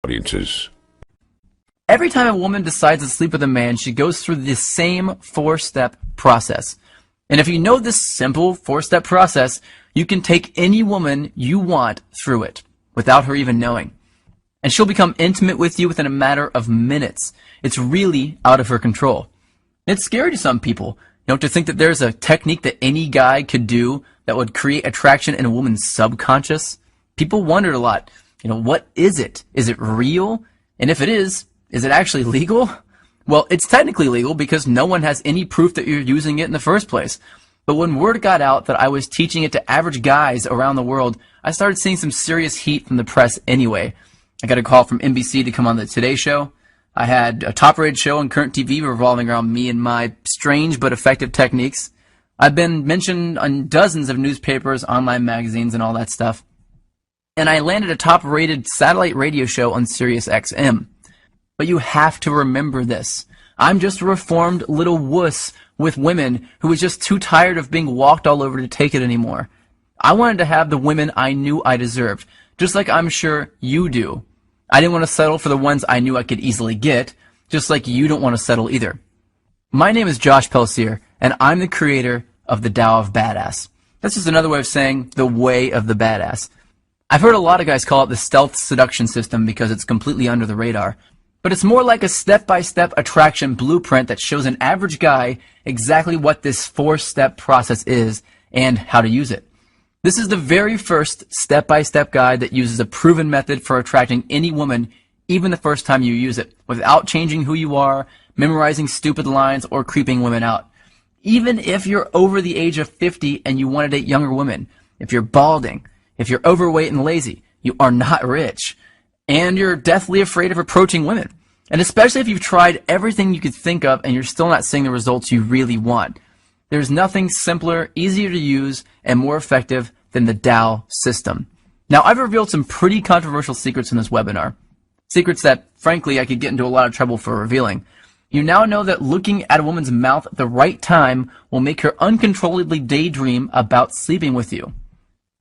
audiences. Every time a woman decides to sleep with a man, she goes through the same 4-step process. And if you know this simple 4-step process, you can take any woman you want through it without her even knowing. And she'll become intimate with you within a matter of minutes. It's really out of her control. It's scary to some people, to think that there's a technique that any guy could do that would create attraction in a woman's subconscious. People wondered a lot, what is it? Is it real? And if it is it actually legal? Well, it's technically legal because no one has any proof that you're using it in the first place. But when word got out that I was teaching it to average guys around the world, I started seeing some serious heat from the press anyway. I got a call from NBC to come on the Today Show. I had a top-rated show on current TV revolving around me and my strange but effective techniques. I've been mentioned on dozens of newspapers, online magazines, and all that stuff. And I landed a top-rated satellite radio show on Sirius XM. But you have to remember this. I'm just a reformed little wuss with women who was just too tired of being walked all over to take it anymore. I wanted to have the women I knew I deserved, just like I'm sure you do. I didn't want to settle for the ones I knew I could easily get, just like you don't want to settle either. My name is Josh Pellicer, and I'm the creator of the Tao of Badass. That's just another way of saying the way of the badass. I've heard a lot of guys call it the stealth seduction system because it's completely under the radar. But it's more like a step-by-step attraction blueprint that shows an average guy exactly what this 4-step process is and how to use it. This is the very first step-by-step guide that uses a proven method for attracting any woman, even the first time you use it, without changing who you are, memorizing stupid lines, or creeping women out. Even if you're over the age of 50 and you want to date younger women, if you're balding, if you're overweight and lazy, you are not rich, and you're deathly afraid of approaching women. And especially if you've tried everything you could think of and you're still not seeing the results you really want. There's nothing simpler, easier to use, and more effective than the Tao system. Now, I've revealed some pretty controversial secrets in this webinar. Secrets that, frankly, I could get into a lot of trouble for revealing. You now know that looking at a woman's mouth at the right time will make her uncontrollably daydream about sleeping with you.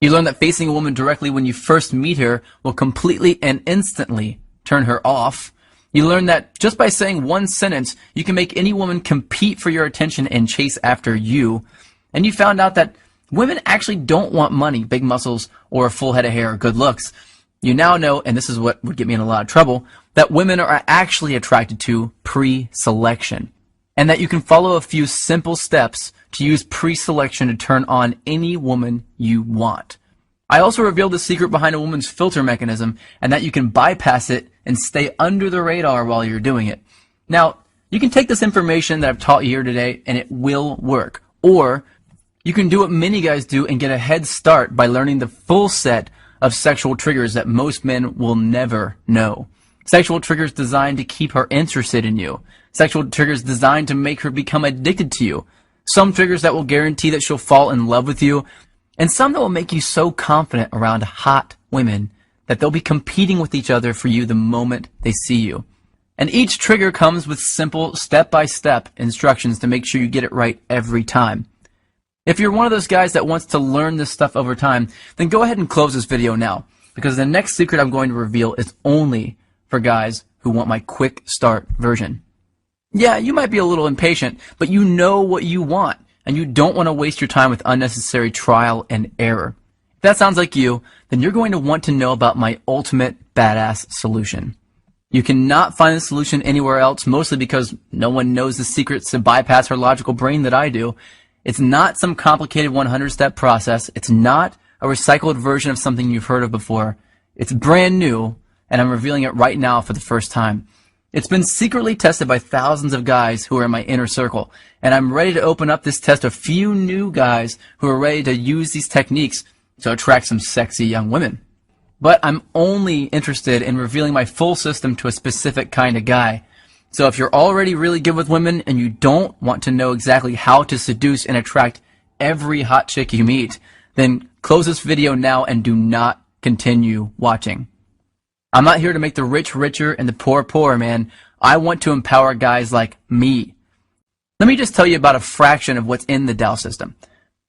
You learn that facing a woman directly when you first meet her will completely and instantly turn her off. You learn that just by saying one sentence, you can make any woman compete for your attention and chase after you. And you found out that women actually don't want money, big muscles, or a full head of hair or good looks. You now know, and this is what would get me in a lot of trouble, that women are actually attracted to pre-selection. And that you can follow a few simple steps to use pre-selection to turn on any woman you want. I also revealed the secret behind a woman's filter mechanism, and that you can bypass it and stay under the radar while you're doing it. Now, you can take this information that I've taught you here today, and it will work. Or you can do what many guys do and get a head start by learning the full set of sexual triggers that most men will never know. Sexual triggers designed to keep her interested in you. Sexual triggers designed to make her become addicted to you. Some triggers that will guarantee that she'll fall in love with you. And some that will make you so confident around hot women that they'll be competing with each other for you the moment they see you. And each trigger comes with simple step-by-step instructions to make sure you get it right every time. If you're one of those guys that wants to learn this stuff over time, then go ahead and close this video now, because the next secret I'm going to reveal is only for guys who want my quick start version. Yeah, you might be a little impatient, but you know what you want, and you don't want to waste your time with unnecessary trial and error. If that sounds like you, then you're going to want to know about my ultimate badass solution. You cannot find the solution anywhere else, mostly because no one knows the secrets to bypass her logical brain that I do. It's not some complicated 100-step process. It's not a recycled version of something you've heard of before. It's brand new, and I'm revealing it right now for the first time. It's been secretly tested by thousands of guys who are in my inner circle, and I'm ready to open up this test to a few new guys who are ready to use these techniques to attract some sexy young women. But I'm only interested in revealing my full system to a specific kind of guy. So if you're already really good with women and you don't want to know exactly how to seduce and attract every hot chick you meet, then close this video now and do not continue watching. I'm not here to make the rich richer and the poor poorer, man. I want to empower guys like me. Let me just tell you about a fraction of what's in the Tao system.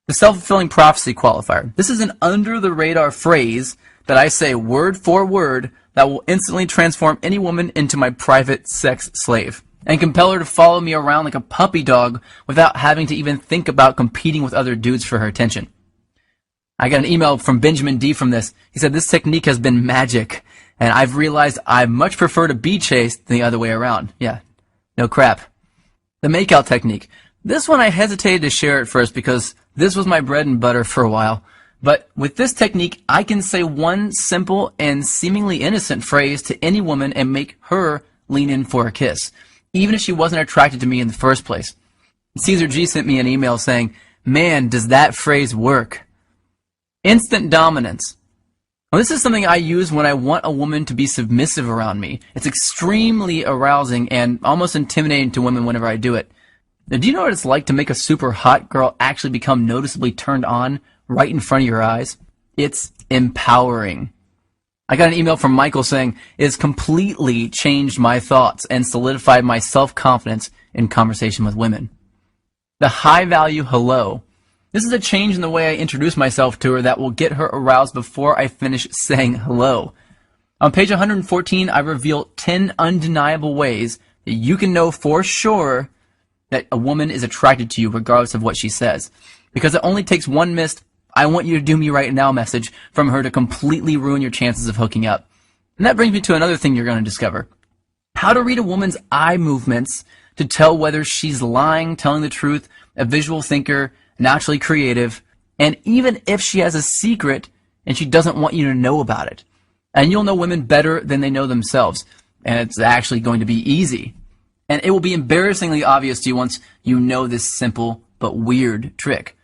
The self-fulfilling prophecy qualifier. This is an under-the-radar phrase that I say word for word that that will instantly transform any woman into my private sex slave and compel her to follow me around like a puppy dog without having to even think about competing with other dudes for her attention. I got an email from Benjamin D from this. He said, this technique has been magic, and I've realized I much prefer to be chased than the other way around. Yeah, no crap. The makeout technique. This one I hesitated to share at first because this was my bread and butter for a while. But with this technique, I can say one simple and seemingly innocent phrase to any woman and make her lean in for a kiss, even if she wasn't attracted to me in the first place. Caesar G sent me an email saying, man, does that phrase work? Instant dominance. Well, this is something I use when I want a woman to be submissive around me. It's extremely arousing and almost intimidating to women whenever I do it. Now, do you know what it's like to make a super hot girl actually become noticeably turned on right in front of your eyes? It's empowering. I got an email from Michael saying, it has completely changed my thoughts and solidified my self-confidence in conversation with women. The high-value hello. This is a change in the way I introduce myself to her that will get her aroused before I finish saying hello. On page 114, I reveal 10 undeniable ways that you can know for sure that a woman is attracted to you regardless of what she says. Because it only takes one missed, I want you to do me right now message from her to completely ruin your chances of hooking up. And that brings me to another thing you're going to discover. How to read a woman's eye movements to tell whether she's lying, telling the truth, a visual thinker, naturally creative, and even if she has a secret and she doesn't want you to know about it. And you'll know women better than they know themselves. And it's actually going to be easy. And it will be embarrassingly obvious to you once you know this simple but weird trick.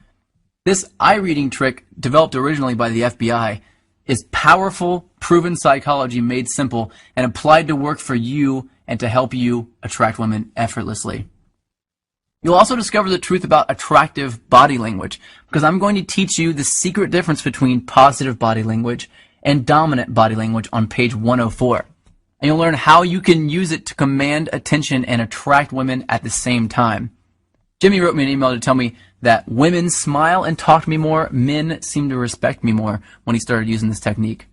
This eye reading trick, developed originally by the FBI, is powerful, proven psychology made simple and applied to work for you and to help you attract women effortlessly. You'll also discover the truth about attractive body language, because I'm going to teach you the secret difference between positive body language and dominant body language on page 104. And you'll learn how you can use it to command attention and attract women at the same time. Jimmy wrote me an email to tell me that women smile and talk to me more, men seem to respect me more when he started using this technique.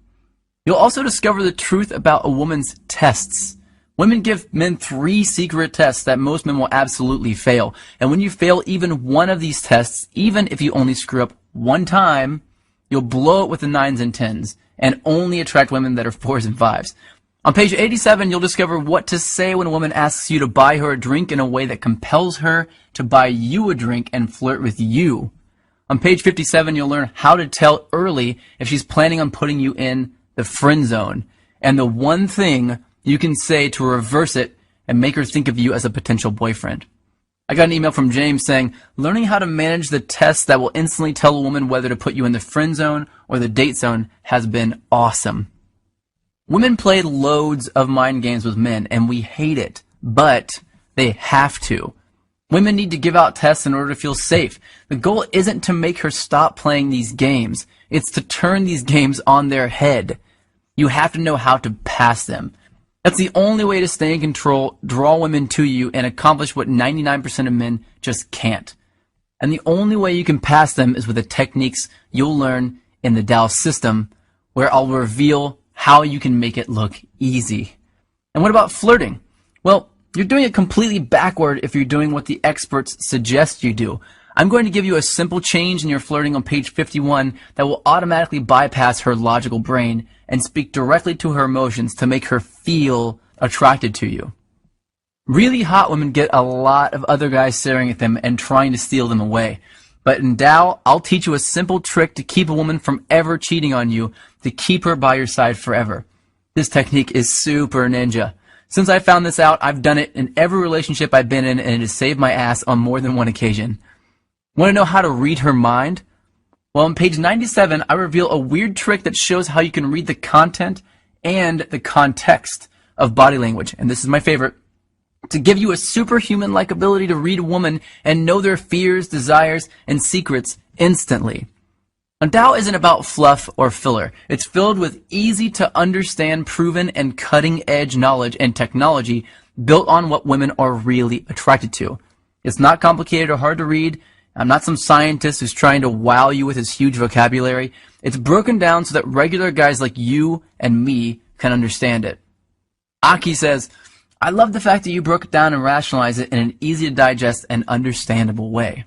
You'll also discover the truth about a woman's tests. Women give men 3 secret tests that most men will absolutely fail. And when you fail even one of these tests, even if you only screw up one time, you'll blow it with the 9s and 10s and only attract women that are 4s and 5s. On page 87, you'll discover what to say when a woman asks you to buy her a drink in a way that compels her to buy you a drink and flirt with you. On page 57, you'll learn how to tell early if she's planning on putting you in the friend zone, and the one thing you can say to reverse it and make her think of you as a potential boyfriend. I got an email from James saying, learning how to manage the tests that will instantly tell a woman whether to put you in the friend zone or the date zone has been awesome. Women play loads of mind games with men, and we hate it, but they have to. Women need to give out tests in order to feel safe. The goal isn't to make her stop playing these games. It's to turn these games on their head. You have to know how to pass them. That's the only way to stay in control, draw women to you, and accomplish what 99% of men just can't. And the only way you can pass them is with the techniques you'll learn in the Tao system, where I'll reveal how you can make it look easy. And what about flirting? Well, you're doing it completely backward if you're doing what the experts suggest you do. I'm going to give you a simple change in your flirting on page 51 that will automatically bypass her logical brain and speak directly to her emotions to make her feel attracted to you. Really hot women get a lot of other guys staring at them and trying to steal them away. But in Tao, I'll teach you a simple trick to keep a woman from ever cheating on you, to keep her by your side forever. This technique is super ninja. Since I found this out, I've done it in every relationship I've been in, and it has saved my ass on more than one occasion. Want to know how to read her mind? Well, on page 97, I reveal a weird trick that shows how you can read the content and the context of body language. And this is my favorite. To give you a superhuman-like ability to read a woman and know their fears, desires, and secrets instantly. And Tao isn't about fluff or filler. It's filled with easy-to-understand, proven, and cutting-edge knowledge and technology built on what women are really attracted to. It's not complicated or hard to read. I'm not some scientist who's trying to wow you with his huge vocabulary. It's broken down so that regular guys like you and me can understand it. Aki says, I love the fact that you broke it down and rationalized it in an easy to digest and understandable way.